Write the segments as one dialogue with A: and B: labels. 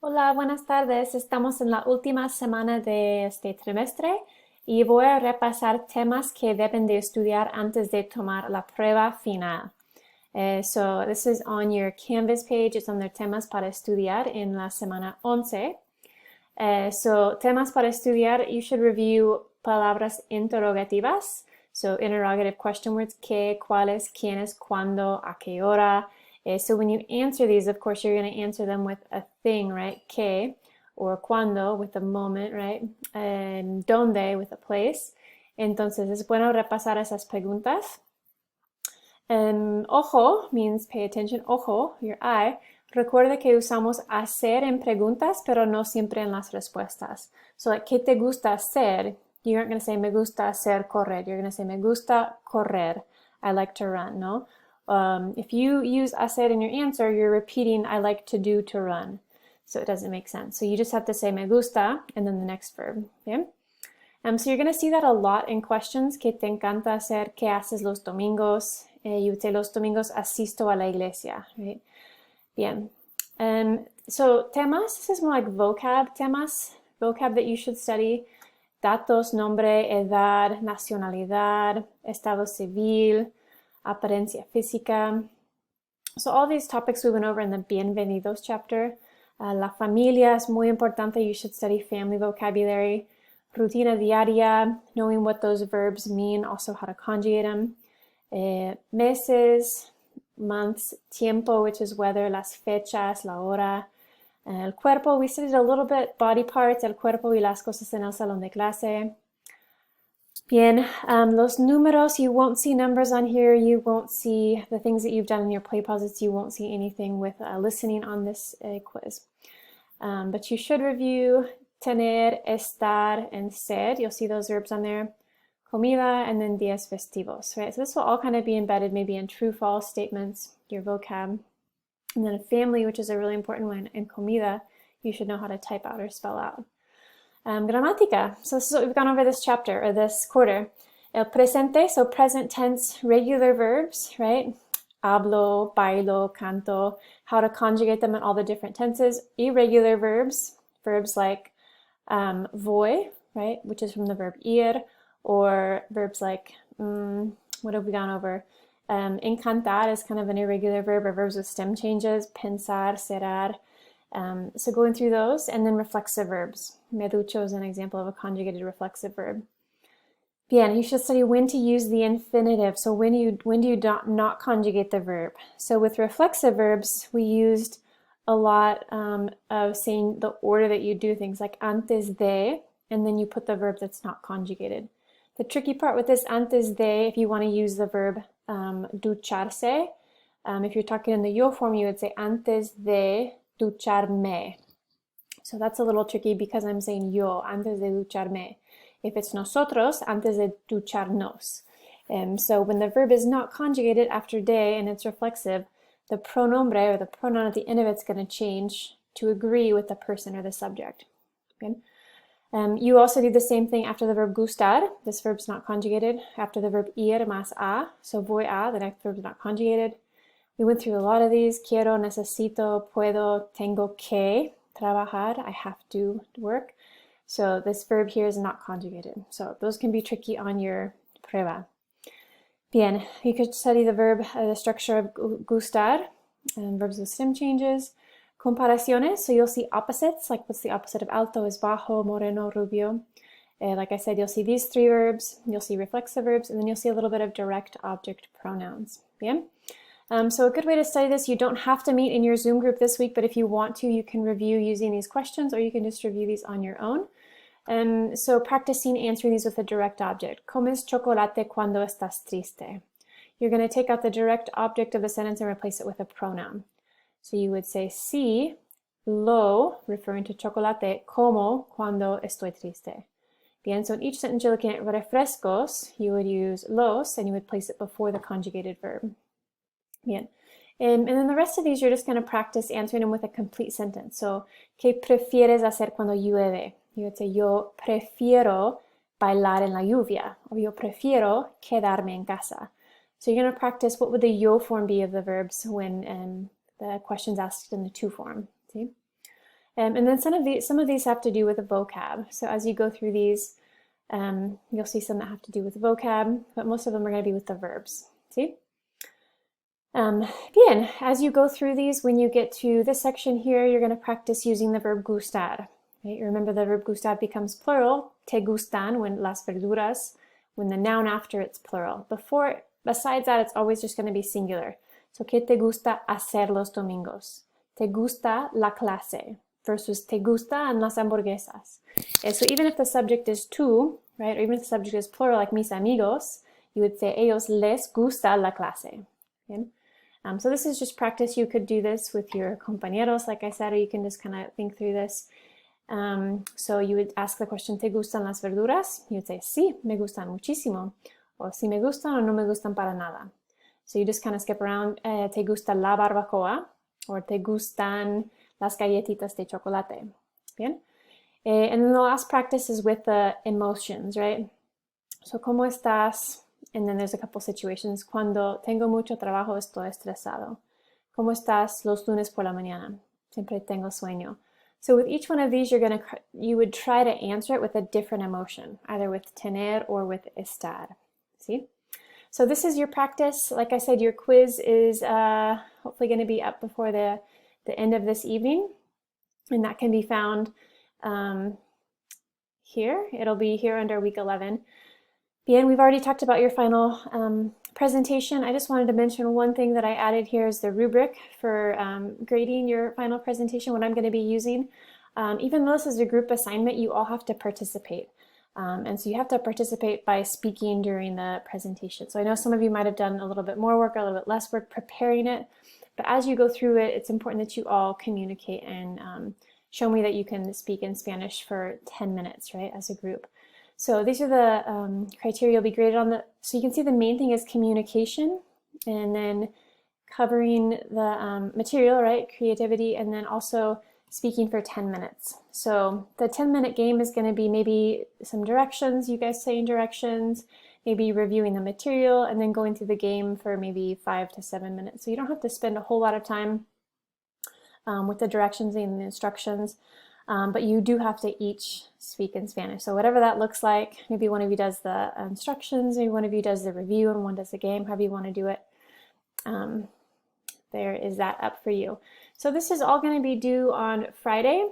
A: Hola, buenas tardes. Estamos en la última semana de este trimestre y voy a repasar temas que deben de estudiar antes de tomar la prueba final. So this is on your Canvas page. It's on their temas para estudiar en la semana 11. So temas para estudiar, you should review palabras interrogativas. So interrogative question words, qué, cuáles, quiénes, cuándo, a qué hora. So when you answer these, of course, you're going to answer them with a thing, right? Que, or cuándo, with a moment, right? And dónde, with a place. Entonces, es bueno repasar esas preguntas. Ojo means pay attention. Ojo, your eye. Recuerda que usamos hacer en preguntas, pero no siempre en las respuestas. So, like, ¿qué te gusta hacer? You aren't going to say, me gusta hacer correr. You're going to say, me gusta correr. I like to run, no? If you use hacer in your answer, you're repeating, I like to do to run. So it doesn't make sense. So you just have to say, me gusta, and then the next verb, okay? So you're going to see that a lot in questions. Que te encanta hacer? ¿Qué haces los domingos? You would say, los domingos asisto a la iglesia, right? Bien. So temas, this is more like vocab temas, vocab that you should study. Datos, nombre, edad, nacionalidad, estado civil, apariencia física. So all these topics we went over in the Bienvenidos chapter. La familia es muy importante. You should study family vocabulary. Rutina diaria, knowing what those verbs mean, also how to conjugate them. Meses, months, tiempo, which is weather, las fechas, la hora. El cuerpo, we studied a little bit, body parts, el cuerpo y las cosas en el salón de clase. Bien, los números, you won't see numbers on here. You won't see the things that you've done in your play posits. You won't see anything with listening on this quiz. But you should review tener, estar, and ser. You'll see those verbs on there. Comida, and then días festivos, right? So this will all kind of be embedded maybe in true, false statements, your vocab. And then a family, which is a really important one, and comida, you should know how to type out or spell out. Gramática. So this is what we've gone over this chapter, or this quarter. El presente, so present tense, regular verbs, right? Hablo, bailo, canto, how to conjugate them in all the different tenses. Irregular verbs, verbs like voy, right, which is from the verb ir, or verbs like, what have we gone over? Encantar is kind of an irregular verb, or verbs with stem changes, pensar, será. So going through those, and then reflexive verbs. Me ducho is an example of a conjugated reflexive verb. Bien, you should study when to use the infinitive. So when do you not conjugate the verb? So with reflexive verbs, we used a lot of saying the order that you do things, like antes de, and then you put the verb that's not conjugated. The tricky part with this antes de, if you want to use the verb ducharse, if you're talking in the yo form, you would say antes de ducharme. So that's a little tricky because I'm saying yo, antes de ducharme. If it's nosotros, antes de ducharnos. So when the verb is not conjugated after de and it's reflexive, the pronombre, or the pronoun at the end of it's going to change to agree with the person or the subject. Okay? You also do the same thing after the verb gustar. This verb's not conjugated. After the verb ir más a, so voy a, the next verb's not conjugated. We went through a lot of these. Quiero, necesito, puedo, tengo que trabajar. I have to work. So this verb here is not conjugated. So those can be tricky on your prueba. Bien, you could study the verb, the structure of gustar, verbs with stem changes. Comparaciones, so you'll see opposites, like what's the opposite of alto is bajo, moreno, rubio. Like I said, you'll see these three verbs, you'll see reflexive verbs, and then you'll see a little bit of direct object pronouns. Bien? So a good way to study this, you don't have to meet in your Zoom group this week, but if you want to, you can review using these questions, or you can just review these on your own. So practicing answering these with a direct object. Comes chocolate cuando estás triste. You're going to take out the direct object of the sentence and replace it with a pronoun. So you would say, sí, lo, referring to chocolate, como cuando estoy triste. Bien, so in each sentence you're looking at refrescos, you would use los, and you would place it before the conjugated verb. Bien. And then the rest of these, you're just going to practice answering them with a complete sentence. So, ¿qué prefieres hacer cuando llueve? You would say, yo prefiero bailar en la lluvia, or yo prefiero quedarme en casa. So you're going to practice what would the yo form be of the verbs when the question's asked in the to form. See? And then some of these have to do with the vocab. So as you go through these, you'll see some that have to do with vocab, but most of them are going to be with the verbs. See? Bien, as you go through these, when you get to this section here, you're going to practice using the verb gustar. Right? Remember the verb gustar becomes plural, te gustan, when las verduras, when the noun after it's plural. Besides that, it's always just going to be singular. So, ¿qué te gusta hacer los domingos? Te gusta la clase versus te gustan las hamburguesas. So even if the subject is tú, right, or even if the subject is plural, like mis amigos, you would say ellos les gusta la clase. Okay? So this is just practice. You could do this with your compañeros, like I said, or you can just kind of think through this. So you would ask the question, ¿te gustan las verduras? You would say, sí, me gustan muchísimo. Or si me gustan o no me gustan para nada. So you just kind of skip around, ¿te gusta la barbacoa? Or ¿te gustan las galletitas de chocolate? Bien? And then the last practice is with the emotions, right? So, ¿cómo estás? And then there's a couple situations. Cuando tengo mucho trabajo, estoy estresado. ¿Cómo estás los lunes por la mañana? Siempre tengo sueño. So with each one of these, you would try to answer it with a different emotion, either with tener or with estar. See? So this is your practice. Like I said, your quiz is hopefully going to be up before the end of this evening, and that can be found here. It'll be here under week 11. Bien, we've already talked about your final presentation. I just wanted to mention one thing that I added here is the rubric for grading your final presentation, what I'm going to be using. Even though this is a group assignment, you all have to participate. And so you have to participate by speaking during the presentation. So I know some of you might have done a little bit more work or a little bit less work preparing it, but as you go through it, it's important that you all communicate and show me that you can speak in Spanish for 10 minutes, right, as a group. So these are the criteria you'll be graded on. So you can see the main thing is communication, and then covering the material, right, creativity, and then also speaking for 10 minutes. So the 10-minute game is going to be maybe some directions, you guys saying directions, maybe reviewing the material, and then going through the game for maybe 5 to 7 minutes. So you don't have to spend a whole lot of time with the directions and the instructions. But you do have to each speak in Spanish. So whatever that looks like, maybe one of you does the instructions, maybe one of you does the review, and one does the game, however you want to do it. There is that up for you. So this is all going to be due on Friday.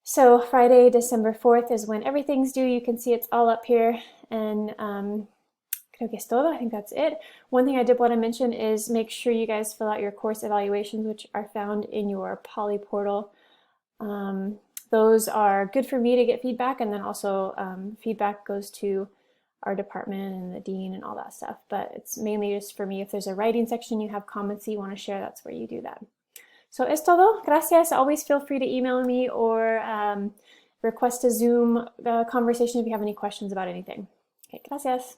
A: So Friday, December 4th is when everything's due. You can see it's all up here. And creo que es todo. I think that's it. One thing I did want to mention is make sure you guys fill out your course evaluations, which are found in your Poly portal. Those are good for me to get feedback, and then also feedback goes to our department and the dean and all that stuff. But it's mainly just for me. If there's a writing section, you have comments that you want to share, that's where you do that. So es todo. Gracias. Always feel free to email me or request a Zoom conversation if you have any questions about anything. Okay, gracias.